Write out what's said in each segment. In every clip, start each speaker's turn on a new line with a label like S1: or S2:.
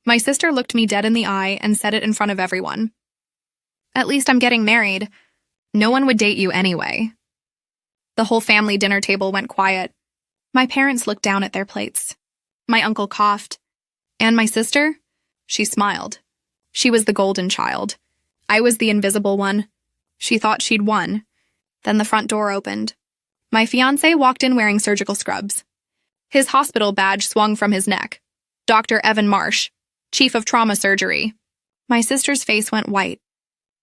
S1: My sister looked me dead in the eye and said it in front of everyone. At least I'm getting married. No one would date you anyway. The whole family dinner table went quiet. My parents looked down at their plates. My uncle coughed. And my sister? She smiled. She was the golden child. I was the invisible one. She thought she'd won. Then the front door opened. My fiancé walked in wearing surgical scrubs. His hospital badge swung from his neck. Dr. Evan Marsh, Chief of Trauma Surgery. My sister's face went white.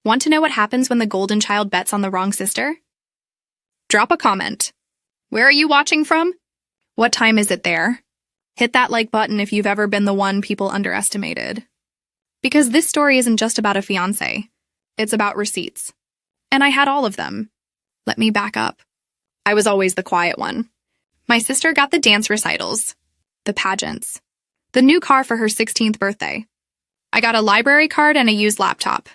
S1: Want to know what happens when the golden child bets on the wrong sister? Drop a comment. Where are you watching from? What time is it there? Hit that like button if you've ever been the one people underestimated. Because this story isn't just about a fiancé. It's about receipts. And I had all of them. Let me back up. I was always the quiet one. My sister got the dance recitals, the pageants, the new car for her 16th birthday. I got a library card and a used laptop.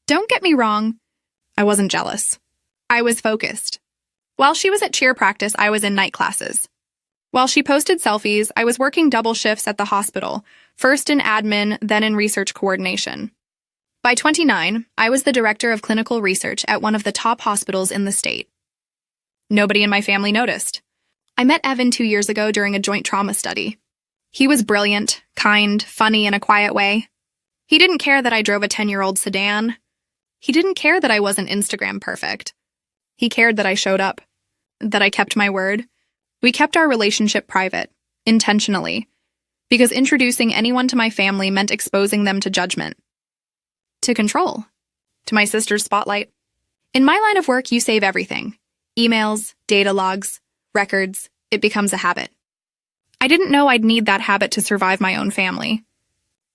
S1: Don't get me wrong. I wasn't jealous. I was focused. While she was at cheer practice, I was in night classes. While she posted selfies, I was working double shifts at the hospital, first in admin, then in research coordination. By 29, I was the director of clinical research at one of the top hospitals in the state. Nobody in my family noticed. I met Evan 2 years ago during a joint trauma study. He was brilliant, kind, funny in a quiet way. He didn't care that I drove a 10-year-old sedan. He didn't care that I wasn't Instagram perfect. He cared that I showed up, that I kept my word. We kept our relationship private, intentionally, because introducing anyone to my family meant exposing them to judgment, to control, to my sister's spotlight. In my line of work, you save everything. Emails, data logs, records. It becomes a habit. I didn't know I'd need that habit to survive my own family.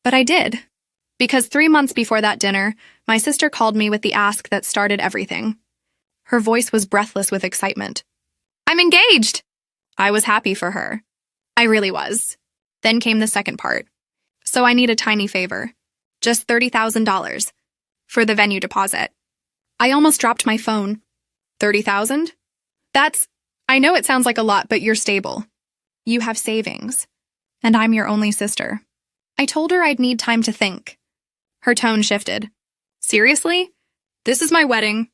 S1: But I did. Because 3 months before that dinner, my sister called me with the ask that started everything. Her voice was breathless with excitement. I'm engaged! I was happy for her. I really was. Then came the second part. So I need a tiny favor. Just $30,000 for the venue deposit. I almost dropped my phone. 30,000? I know it sounds like a lot, but you're stable. You have savings. And I'm your only sister. I told her I'd need time to think. Her tone shifted. Seriously? This is my wedding.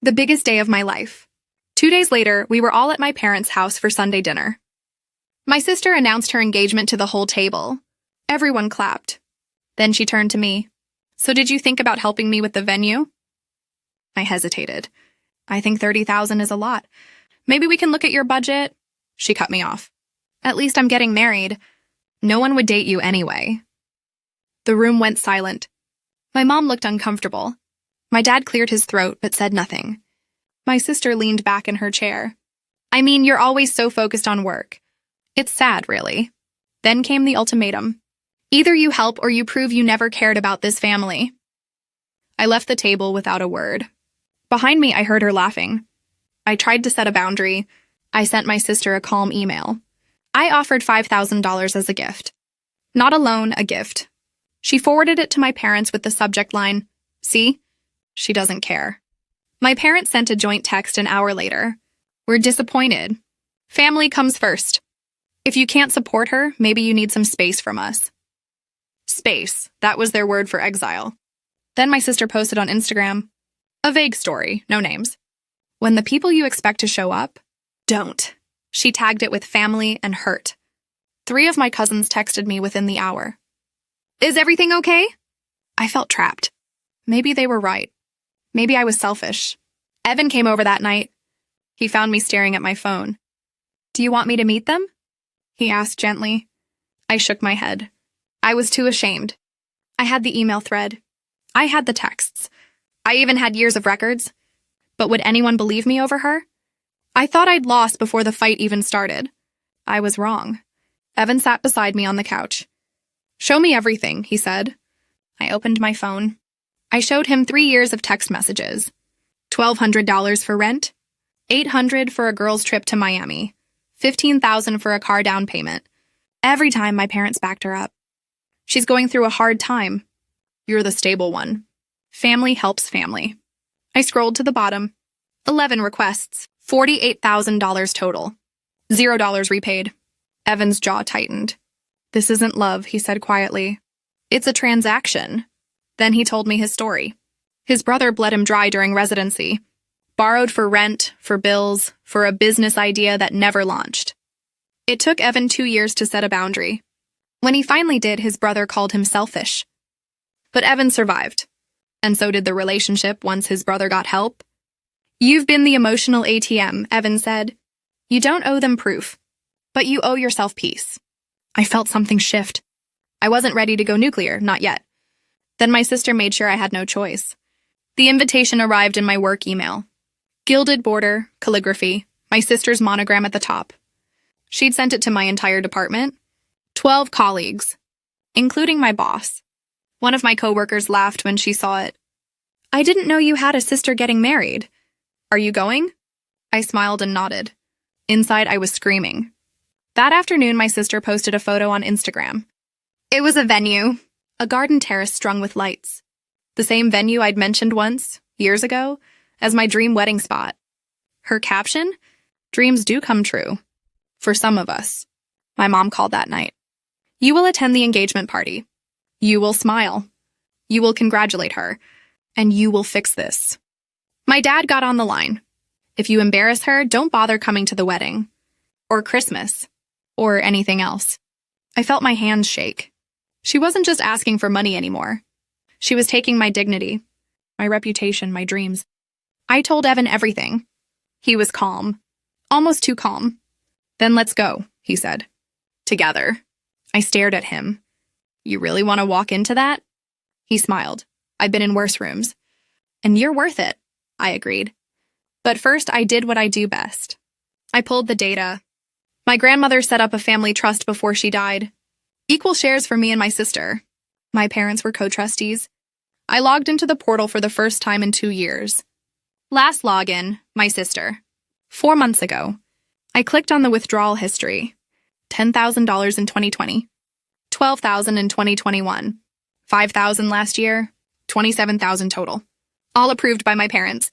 S1: The biggest day of my life. 2 days later, we were all at my parents' house for Sunday dinner. My sister announced her engagement to the whole table. Everyone clapped. Then she turned to me. So did you think about helping me with the venue? I hesitated. I think 30,000 is a lot. Maybe we can look at your budget. She cut me off. At least I'm getting married. No one would date you anyway. The room went silent. My mom looked uncomfortable. My dad cleared his throat but said nothing. My sister leaned back in her chair. I mean, you're always so focused on work. It's sad, really. Then came the ultimatum. Either you help or you prove you never cared about this family. I left the table without a word. Behind me, I heard her laughing. I tried to set a boundary. I sent my sister a calm email. I offered $5,000 as a gift. Not a loan, a gift. She forwarded it to my parents with the subject line, "See? She doesn't care." My parents sent a joint text an hour later. We're disappointed. Family comes first. If you can't support her, maybe you need some space from us. Space. That was their word for exile. Then my sister posted on Instagram. A vague story, no names. When the people you expect to show up, don't. She tagged it with family and hurt. 3 of my cousins texted me within the hour. Is everything okay? I felt trapped. Maybe they were right. Maybe I was selfish. Evan came over that night. He found me staring at my phone. Do you want me to meet them? He asked gently. I shook my head. I was too ashamed. I had the email thread. I had the texts. I even had years of records. But would anyone believe me over her? I thought I'd lost before the fight even started. I was wrong. Evan sat beside me on the couch. Show me everything, he said. I opened my phone. I showed him 3 years of text messages. $1,200 for rent, $800 for a girl's trip to Miami, $15,000 for a car down payment. Every time my parents backed her up. She's going through a hard time. You're the stable one. Family helps family. I scrolled to the bottom. 11 requests, $48,000 total. $0 repaid. Evan's jaw tightened. This isn't love, he said quietly. It's a transaction. Then he told me his story. His brother bled him dry during residency. Borrowed for rent, for bills, for a business idea that never launched. It took Evan 2 years to set a boundary. When he finally did, his brother called him selfish. But Evan survived. And so did the relationship once his brother got help. You've been the emotional ATM, Evan said. You don't owe them proof, but you owe yourself peace. I felt something shift. I wasn't ready to go nuclear, not yet. Then my sister made sure I had no choice. The invitation arrived in my work email. Gilded border, calligraphy, my sister's monogram at the top. She'd sent it to my entire department. 12 colleagues, including my boss. One of my coworkers laughed when she saw it. I didn't know you had a sister getting married. Are you going? I smiled and nodded. Inside, I was screaming. That afternoon, my sister posted a photo on Instagram. It was a venue, a garden terrace strung with lights. The same venue I'd mentioned once, years ago, as my dream wedding spot. Her caption? Dreams do come true. For some of us. My mom called that night. You will attend the engagement party. You will smile. You will congratulate her. And you will fix this. My dad got on the line. If you embarrass her, don't bother coming to the wedding. Or Christmas. Or anything else. I felt my hands shake. She wasn't just asking for money anymore. She was taking my dignity, my reputation, my dreams. I told Evan everything. He was calm. Almost too calm. Then let's go, he said. Together. I stared at him. You really want to walk into that? He smiled. I've been in worse rooms. And you're worth it, I agreed. But first, I did what I do best. I pulled the data. My grandmother set up a family trust before she died. Equal shares for me and my sister. My parents were co-trustees. I logged into the portal for the first time in 2 years. Last login, my sister. 4 months ago. I clicked on the withdrawal history. $10,000 in 2020. $12,000 in 2021. $5,000 last year. $27,000 total. All approved by my parents.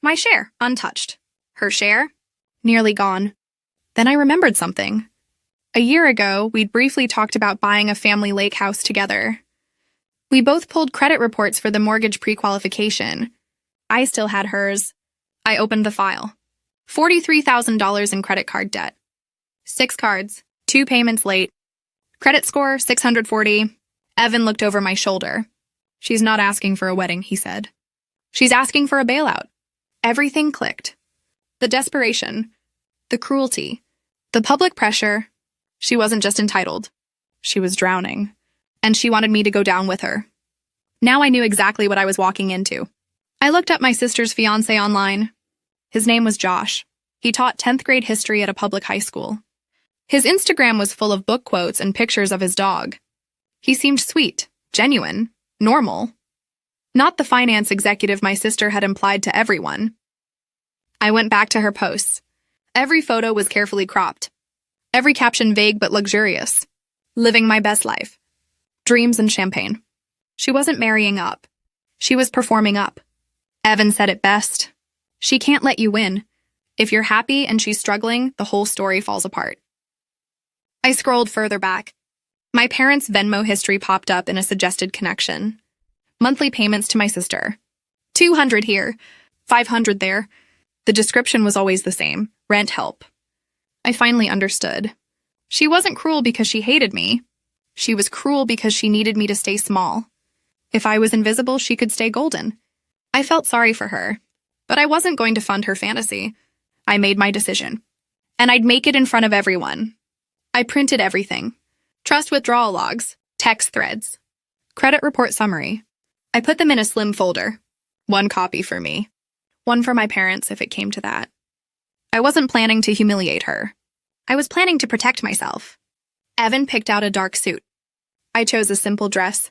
S1: My share, untouched. Her share, nearly gone. Then I remembered something. A year ago, we'd briefly talked about buying a family lake house together. We both pulled credit reports for the mortgage pre-qualification. I still had hers. I opened the file. $43,000 in credit card debt. 6 cards, 2 payments late. Credit score, 640. Evan looked over my shoulder. She's not asking for a wedding, he said. She's asking for a bailout. Everything clicked. The desperation, the cruelty, the public pressure. She wasn't just entitled. She was drowning. And she wanted me to go down with her. Now I knew exactly what I was walking into. I looked up my sister's fiancé online. His name was Josh. He taught 10th grade history at a public high school. His Instagram was full of book quotes and pictures of his dog. He seemed sweet, genuine, normal. Not the finance executive my sister had implied to everyone. I went back to her posts. Every photo was carefully cropped. Every caption vague but luxurious. Living my best life. Dreams and champagne. She wasn't marrying up. She was performing up. Evan said it best. She can't let you win. If you're happy and she's struggling, the whole story falls apart. I scrolled further back. My parents' Venmo history popped up in a suggested connection. Monthly payments to my sister. $200 here, $500 there. The description was always the same. Rent help. I finally understood. She wasn't cruel because she hated me. She was cruel because she needed me to stay small. If I was invisible, she could stay golden. I felt sorry for her, but I wasn't going to fund her fantasy. I made my decision. And I'd make it in front of everyone. I printed everything. Trust withdrawal logs, text threads, credit report summary. I put them in a slim folder. 1 copy for me. 1 for my parents if it came to that. I wasn't planning to humiliate her. I was planning to protect myself. Evan picked out a dark suit. I chose a simple dress.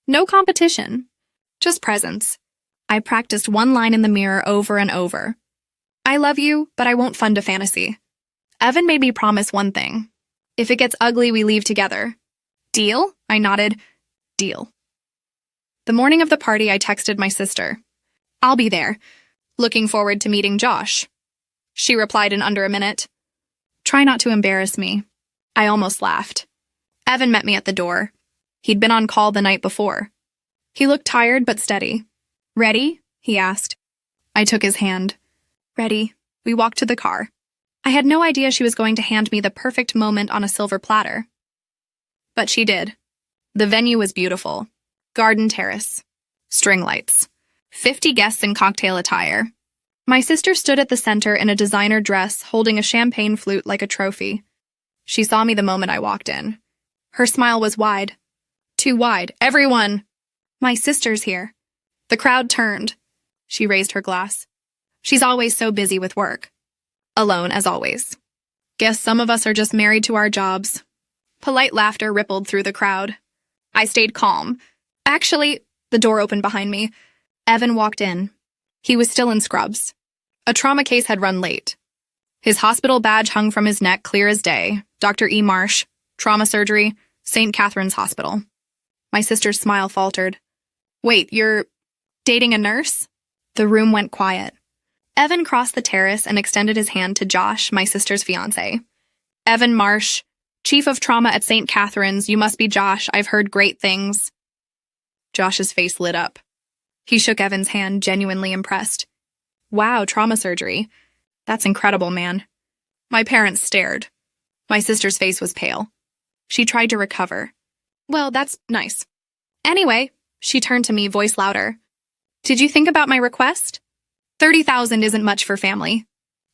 S1: No competition. Just presence. I practiced 1 line in the mirror over and over. I love you, but I won't fund a fantasy. Evan made me promise 1 thing. If it gets ugly, we leave together. Deal? I nodded. Deal. The morning of the party, I texted my sister. I'll be there. Looking forward to meeting Josh. She replied in under a minute. Try not to embarrass me. I almost laughed. Evan met me at the door. He'd been on call the night before. He looked tired but steady. "Ready?" he asked. I took his hand. "Ready." We walked to the car. I had no idea she was going to hand me the perfect moment on a silver platter. But she did. The venue was beautiful. Garden terrace. String lights. 50 guests in cocktail attire. My sister stood at the center in a designer dress, holding a champagne flute like a trophy. She saw me the moment I walked in. Her smile was wide. Too wide. "Everyone!" "My sister's here." The crowd turned. She raised her glass. "She's always so busy with work." Alone, as always. "Guess some of us are just married to our jobs." Polite laughter rippled through the crowd. I stayed calm. Actually, the door opened behind me. Evan walked in. He was still in scrubs. A trauma case had run late. His hospital badge hung from his neck clear as day. Dr. E. Marsh, trauma surgery, St. Catherine's Hospital. My sister's smile faltered. "Wait, you're dating a nurse?" The room went quiet. Evan crossed the terrace and extended his hand to Josh, my sister's fiancé. "Evan Marsh, Chief of Trauma at St. Catherine's. You must be Josh. I've heard great things." Josh's face lit up. He shook Evan's hand, genuinely impressed. "Wow, trauma surgery. That's incredible, man." My parents stared. My sister's face was pale. She tried to recover. "Well, that's nice. Anyway," she turned to me, voice louder. "Did you think about my request? 30,000 isn't much for family."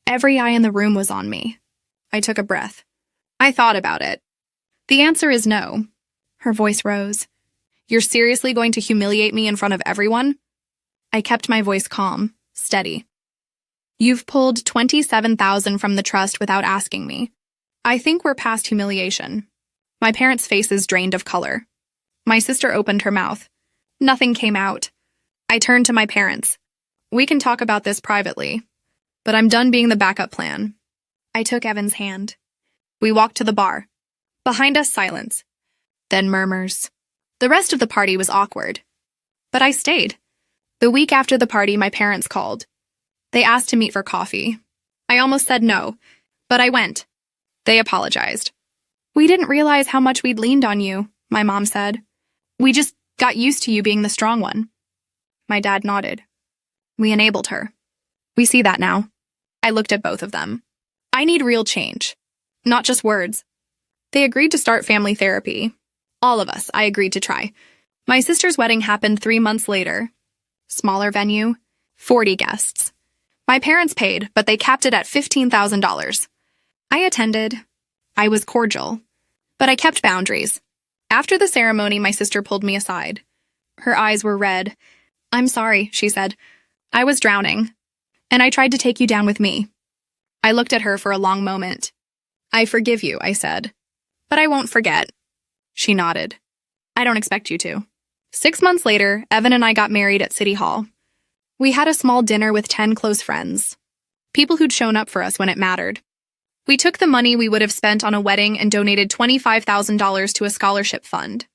S1: Every eye in the room was on me. I took a breath. I thought about it. "The answer is no." Her voice rose. "You're seriously going to humiliate me in front of everyone?" I kept my voice calm, steady. "You've pulled 27,000 from the trust without asking me. I think we're past humiliation." My parents' faces drained of color. My sister opened her mouth. Nothing came out. I turned to my parents. "We can talk about this privately, but I'm done being the backup plan." I took Evan's hand. We walked to the bar. Behind us, silence. Then murmurs. The rest of the party was awkward. But I stayed. The week after the party, my parents called. They asked to meet for coffee. I almost said no, but I went. They apologized. "We didn't realize how much we'd leaned on you," my mom said. "We just got used to you being the strong one." My dad nodded. "We enabled her. We see that now." I looked at both of them. I need real change, not just words. They agreed to start family therapy. All of us, I agreed to try. My sister's wedding happened 3 months later. Smaller venue, 40 guests. My parents paid, but they capped it at $15,000. I attended. I was cordial, but I kept boundaries. After the ceremony, my sister pulled me aside. Her eyes were red. "I'm sorry," she said. "I was drowning, and I tried to take you down with me." I looked at her for a long moment. "I forgive you," I said, "but I won't forget." She nodded. "I don't expect you to." 6 months later, Evan and I got married at City Hall. We had a small dinner with 10 close friends, people who'd shown up for us when it mattered. We took the money we would have spent on a wedding and donated $25,000 to a scholarship fund.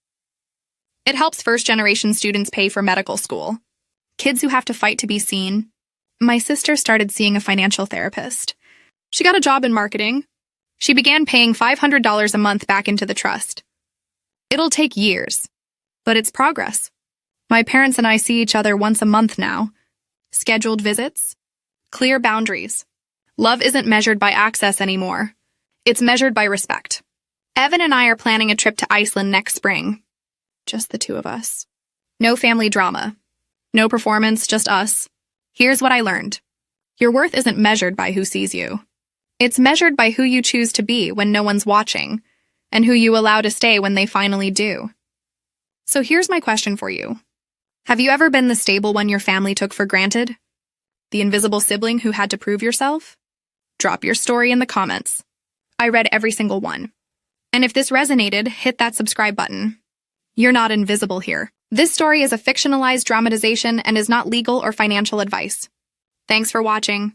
S1: It helps first-generation students pay for medical school. Kids who have to fight to be seen. My sister started seeing a financial therapist. She got a job in marketing. She began paying $500 a month back into the trust. It'll take years, but it's progress. My parents and I see each other once a month now. Scheduled visits. Clear boundaries. Love isn't measured by access anymore. It's measured by respect. Evan and I are planning a trip to Iceland next spring. Just the two of us. No family drama. No performance, just us. Here's what I learned. Your worth isn't measured by who sees you. It's measured by who you choose to be when no one's watching, and who you allow to stay when they finally do. So here's my question for you. Have you ever been the stable one your family took for granted? The invisible sibling who had to prove yourself? Drop your story in the comments. I read every single one. And if this resonated, hit that subscribe button. You're not invisible here. This story is a fictionalized dramatization and is not legal or financial advice. Thanks for watching.